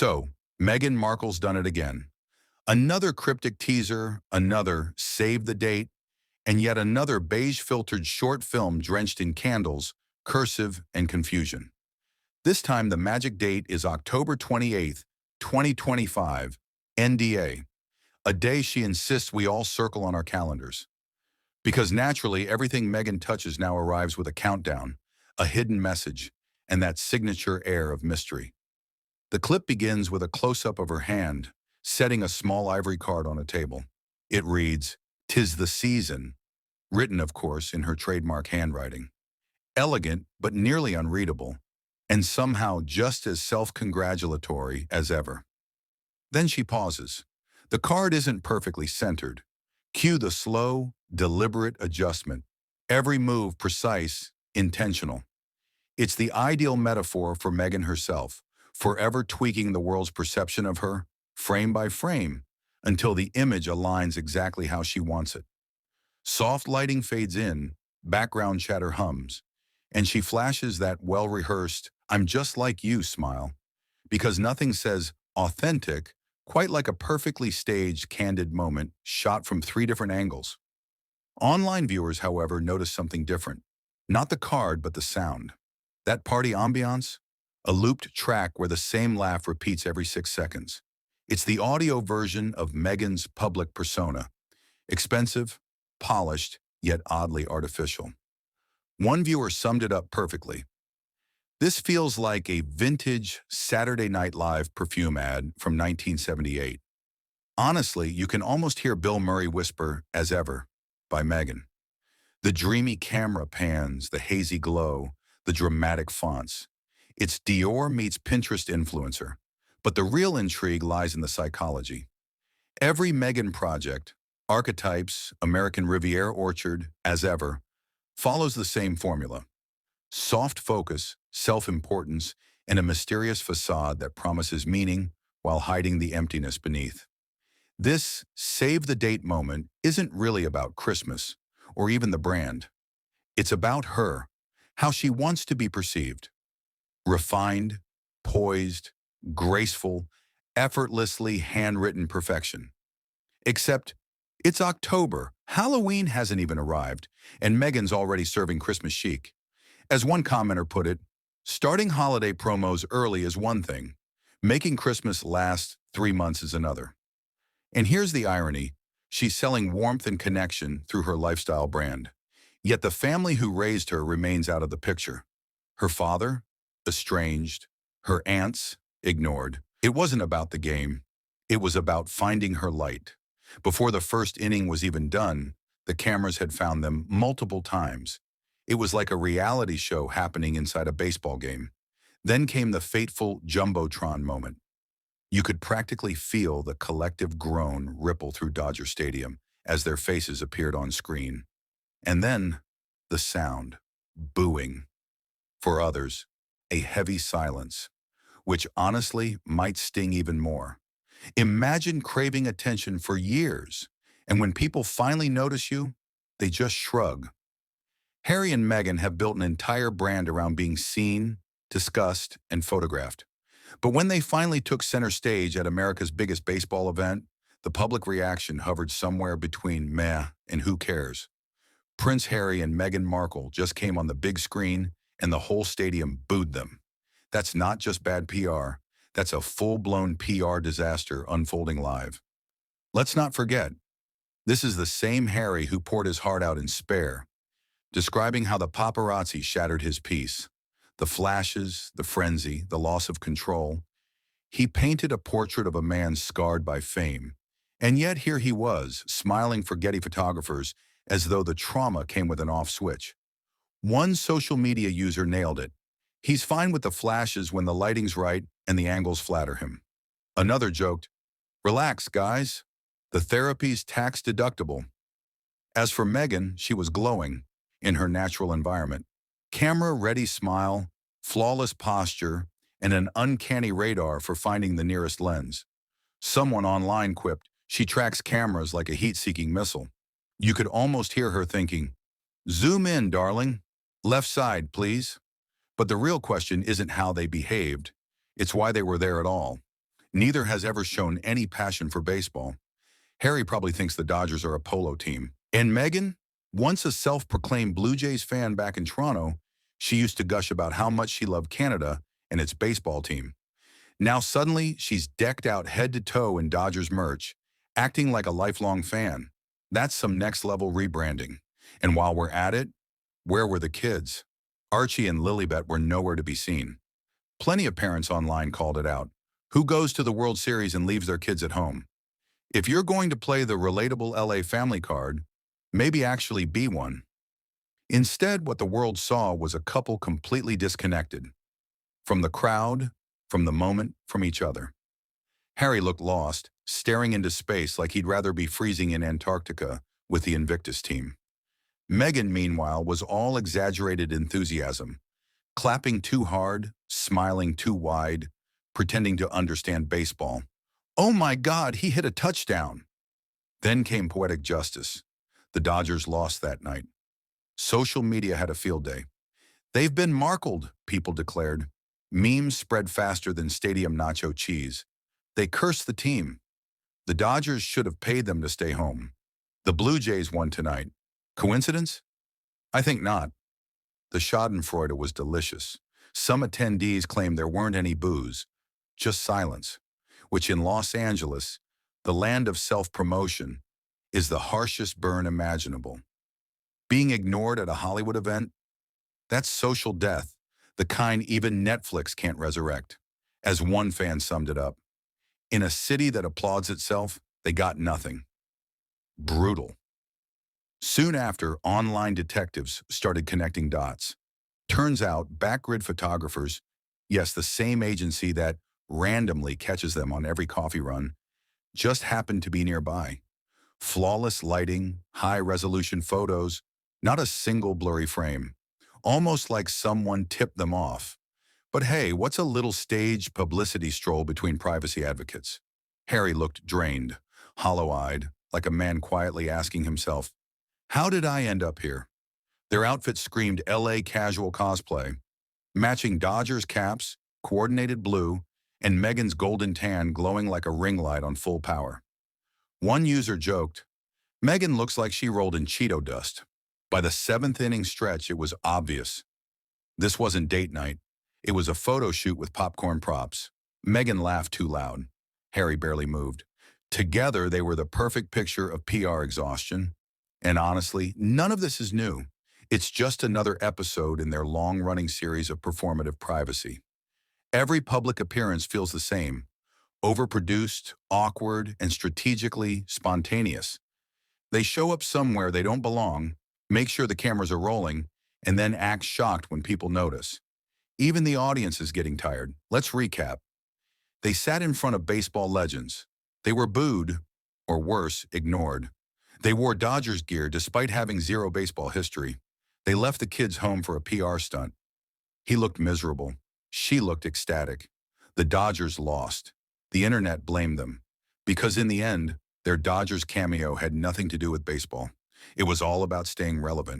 So, Meghan Markle's done it again. Another cryptic teaser, another save the date, and yet another beige-filtered short film drenched in candles, cursive, and confusion. This time the magic date is October 28th, 2025, NDA, a day she insists we all circle on our calendars. Because naturally, everything Meghan touches now arrives with a countdown, a hidden message, and that signature air of mystery. The clip begins with a close-up of her hand, setting a small ivory card on a table. It reads, "'Tis the season," written, of course, in her trademark handwriting. Elegant, but nearly unreadable, and somehow just as self-congratulatory as ever. Then she pauses. The card isn't perfectly centered. Cue the slow, deliberate adjustment. Every move precise, intentional. It's the ideal metaphor for Meghan herself, forever tweaking the world's perception of her, frame by frame, until the image aligns exactly how she wants it. Soft lighting fades in, background chatter hums, and she flashes that well-rehearsed, "I'm just like you" smile, because nothing says authentic quite like a perfectly staged, candid moment shot from 3 different angles. Online viewers, however, notice something different. Not the card, but the sound. That party ambiance? A looped track where the same laugh repeats every 6 seconds. It's the audio version of Meghan's public persona. Expensive, polished, yet oddly artificial. One viewer summed it up perfectly. This feels like a vintage Saturday Night Live perfume ad from 1978. Honestly, you can almost hear Bill Murray whisper, "As ever," by Meghan. The dreamy camera pans, the hazy glow, the dramatic fonts. It's Dior meets Pinterest influencer. But the real intrigue lies in the psychology. Every Meghan project, Archetypes, American Riviera Orchard, As Ever, follows the same formula. Soft focus, self-importance, and a mysterious facade that promises meaning while hiding the emptiness beneath. This save-the-date moment isn't really about Christmas or even the brand. It's about her, how she wants to be perceived. Refined, poised, graceful, effortlessly handwritten perfection. Except, it's October, Halloween hasn't even arrived, and Meghan's already serving Christmas chic. As one commenter put it, starting holiday promos early is one thing, making Christmas last 3 months is another. And here's the irony, she's selling warmth and connection through her lifestyle brand. Yet the family who raised her remains out of the picture. Her father, estranged, her aunts, ignored. It wasn't about the game, it was about finding her light. Before the first inning was even done, the cameras had found them multiple times. It was like a reality show happening inside a baseball game. Then came the fateful jumbotron moment. You could practically feel the collective groan ripple through Dodger Stadium as their faces appeared on screen. And then, the sound, booing. For others, a heavy silence, which honestly might sting even more. Imagine craving attention for years, and when people finally notice you, they just shrug. Harry and Meghan have built an entire brand around being seen, discussed, and photographed. But when they finally took center stage at America's biggest baseball event, the public reaction hovered somewhere between meh and who cares. Prince Harry and Meghan Markle just came on the big screen, and the whole stadium booed them. That's not just bad PR, that's a full-blown PR disaster unfolding live. Let's not forget, this is the same Harry who poured his heart out in Spare, describing how the paparazzi shattered his peace. The flashes, the frenzy, the loss of control. He painted a portrait of a man scarred by fame. And yet here he was, smiling for Getty photographers as though the trauma came with an off switch. One social media user nailed it. He's fine with the flashes when the lighting's right and the angles flatter him. Another joked, "Relax, guys. The therapy's tax deductible." As for Meghan, she was glowing in her natural environment. Camera-ready smile, flawless posture, and an uncanny radar for finding the nearest lens. Someone online quipped, "She tracks cameras like a heat-seeking missile." You could almost hear her thinking, "Zoom in, darling. Left side, please." But the real question isn't how they behaved, it's why they were there at all. Neither has ever shown any passion for baseball. Harry probably thinks the Dodgers are a polo team. And Meghan, once a self-proclaimed Blue Jays fan back in Toronto, she used to gush about how much she loved Canada and its baseball team. Now suddenly, she's decked out head to toe in Dodgers merch, acting like a lifelong fan. That's some next-level rebranding. And while we're at it, where were the kids? Archie and Lilibet were nowhere to be seen. Plenty of parents online called it out. Who goes to the World Series and leaves their kids at home? If you're going to play the relatable LA family card, maybe actually be one. Instead, what the world saw was a couple completely disconnected. From the crowd, from the moment, from each other. Harry looked lost, staring into space like he'd rather be freezing in Antarctica with the Invictus team. Meghan, meanwhile, was all exaggerated enthusiasm, clapping too hard, smiling too wide, pretending to understand baseball. Oh my God, he hit a touchdown! Then came poetic justice. The Dodgers lost that night. Social media had a field day. They've been markled, people declared. Memes spread faster than stadium nacho cheese. They cursed the team. The Dodgers should have paid them to stay home. The Blue Jays won tonight. Coincidence? I think not. The schadenfreude was delicious. Some attendees claimed there weren't any boos, just silence, which in Los Angeles, the land of self-promotion, is the harshest burn imaginable. Being ignored at a Hollywood event? That's social death, the kind even Netflix can't resurrect. As one fan summed it up, in a city that applauds itself, they got nothing. Brutal. Soon after, online detectives started connecting dots. Turns out, backgrid photographers, yes, the same agency that randomly catches them on every coffee run, just happened to be nearby. Flawless lighting, high-resolution photos, not a single blurry frame. Almost like someone tipped them off. But hey, what's a little staged publicity stroll between privacy advocates? Harry looked drained, hollow-eyed, like a man quietly asking himself, how did I end up here? Their outfits screamed LA casual cosplay, matching Dodgers caps, coordinated blue, and Meghan's golden tan glowing like a ring light on full power. One user joked, Meghan looks like she rolled in Cheeto dust. By the seventh inning stretch, it was obvious. This wasn't date night. It was a photo shoot with popcorn props. Meghan laughed too loud. Harry barely moved. Together, they were the perfect picture of PR exhaustion. And honestly, none of this is new. It's just another episode in their long-running series of performative privacy. Every public appearance feels the same. Overproduced, awkward, and strategically spontaneous. They show up somewhere they don't belong, make sure the cameras are rolling, and then act shocked when people notice. Even the audience is getting tired. Let's recap. They sat in front of baseball legends. They were booed, or worse, ignored. They wore Dodgers gear despite having zero baseball history. They left the kids home for a PR stunt. He looked miserable. She looked ecstatic. The Dodgers lost. The internet blamed them. Because in the end, their Dodgers cameo had nothing to do with baseball. It was all about staying relevant.